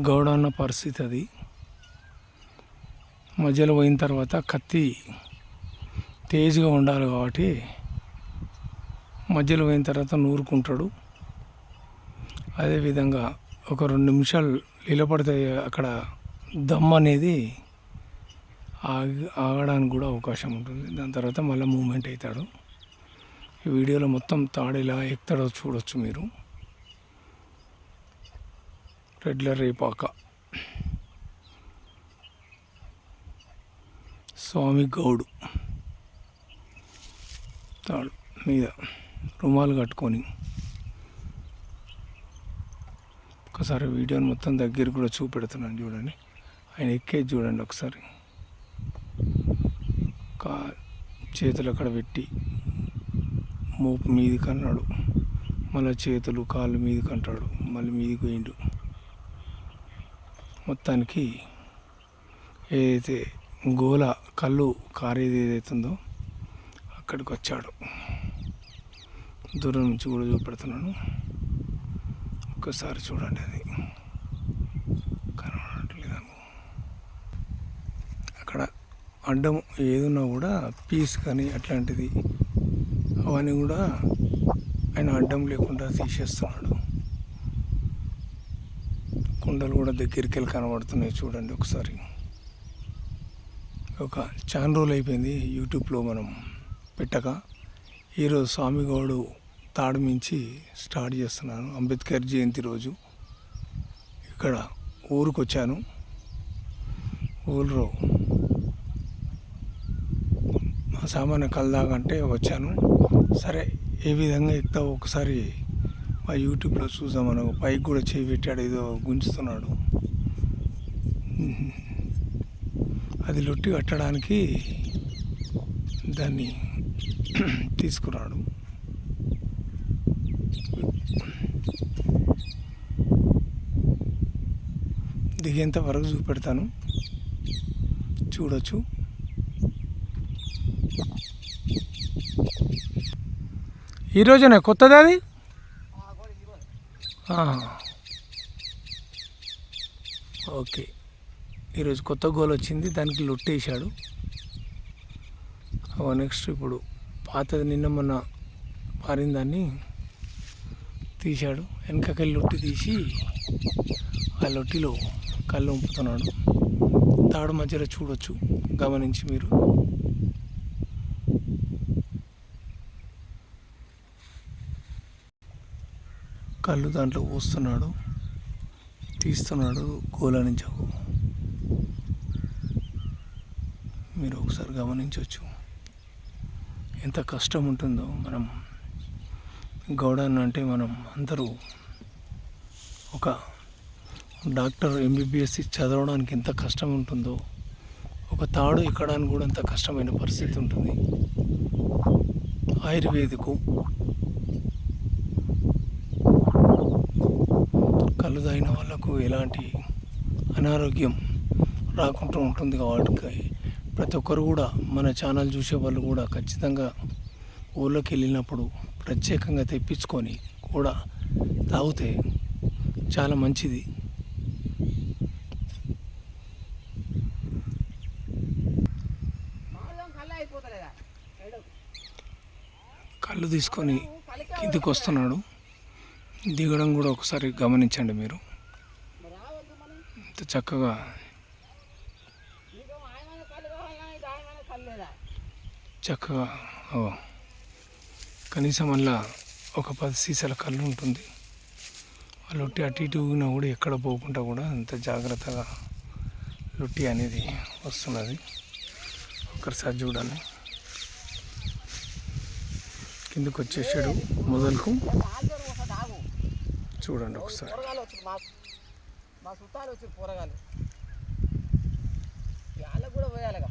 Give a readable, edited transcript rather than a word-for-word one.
గౌడ అన్న పరిస్థితి అది. మధ్యలో పోయిన తర్వాత కత్తి తేజ్గా ఉండాలి కాబట్టి మధ్యలో పోయిన తర్వాత నూరుకుంటాడు. అదేవిధంగా ఒక 2 నిమిషాలు నిలబడితే అక్కడ దమ్ అనేది ఆగడానికి కూడా అవకాశం ఉంటుంది. దాని తర్వాత మళ్ళీ మూమెంట్ అవుతాడు. ఈ వీడియోలో మొత్తం తాడు ఎలా ఎక్కుతాడో చూడొచ్చు మీరు. రెడ్ల రేపాక స్వామి గౌడు తాడు మీద రుమాలు కట్టుకొని ఒకసారి వీడియోని మొత్తం దగ్గర కూడా చూపెడుతున్నాను చూడండి. ఆయన ఎక్కేది చూడండి ఒకసారి. చేతులు అక్కడ పెట్టి మోపు మీదికి అన్నాడు, మళ్ళీ చేతులు కాళ్ళు మీదికి అంటాడు, మళ్ళీ మీదికి పోయిండు. మొత్తానికి ఏదైతే గోల కళ్ళు కారేది ఏదైతుందో అక్కడికి వచ్చాడు. దూరం నుంచి కూడా చూపెడుతున్నాను, ఒక్కసారి చూడండి. అది కనబడట్లేదు. అక్కడ అడ్డం ఏదున్నా కూడా పీస్ కానీ అట్లాంటిది అవన్నీ కూడా ఆయన అడ్డం లేకుండా తీసేస్తున్నాడు. కుండలు కూడా దగ్గరికి వెళ్ళి కనబడుతున్నాయి చూడండి ఒకసారి. ఒక చాలా రోజులు అయిపోయింది యూట్యూబ్లో మనం పెట్టక. ఈరోజు స్వామి గౌడు తాడు మించి స్టార్ట్ చేస్తున్నాను. అంబేద్కర్ జయంతి రోజు ఇక్కడ ఊరికి వచ్చాను. ఊళ్ళో సామాన్య కలదాకంటే వచ్చాను. సరే ఏ విధంగా ఎక్కుతావు ఒకసారి మా యూట్యూబ్లో చూసామని పైకి కూడా చేయి పెట్టాడు, ఏదో గుంజుతున్నాడు. అది లొట్టి కట్టడానికి దాన్ని తీసుకున్నాడు. దిగేంత వరకు చూపెడతాను, చూడొచ్చు. ఈరోజునే కొత్తది అది. ఓకే, ఈరోజు కొత్త గోల్ వచ్చింది, దానికి లొట్టేసాడు. నెక్స్ట్ ఇప్పుడు పాతది నిన్న మొన్న పారిన దాన్ని తీశాడు. వెనకకెళ్ళి లొట్టి తీసి ఆ లొట్టిలో కళ్ళు ఉంపుతున్నాడు. తాడు మధ్యలో చూడొచ్చు, గమనించి మీరు. కళ్ళు దాంట్లో పోస్తున్నాడు, తీస్తున్నాడు గోల నుంచి. మీరు ఒకసారి గమనించవచ్చు ఎంత కష్టం ఉంటుందో. మనం గౌడన్ అంటే మనం అందరూ ఒక డాక్టర్ ఎంబీబీఎస్ చదవడానికి ఎంత కష్టం ఉంటుందో, ఒక తాడు ఎక్కడానికి కూడా అంత కష్టమైన పరిస్థితి ఉంటుంది. ఆయుర్వేదికు కళ్ళు తాగిన వాళ్ళకు ఎలాంటి అనారోగ్యం రాకుండా ఉంటుంది కాబట్టి ప్రతి ఒక్కరు కూడా మన ఛానల్ చూసే వాళ్ళు కూడా ఖచ్చితంగా ఊళ్ళోకి వెళ్ళినప్పుడు ప్రత్యేకంగా తెప్పించుకొని కూడా తాగితే చాలా మంచిది. కళ్ళు తీసుకొని కిందికి వస్తున్నాడు. దిగడం కూడా ఒకసారి గమనించండి మీరు. ఇంత చక్కగా కనీసం అలా ఒక 10 సీసాల కళ్ళు ఉంటుంది. లొట్టి అటు ఇటు ఊగినా కూడా ఎక్కడ పోకుండా కూడా అంత జాగ్రత్తగా లొట్టి అనేది వస్తున్నది. ఒక్కసారి చూడండి. కిందకు వచ్చేసాడు మొదలకు, చూడండి ఒకసారి. మా చుట్టాలు వచ్చి పోరగాలు వాళ్ళకు కూడా పోయాలిగా.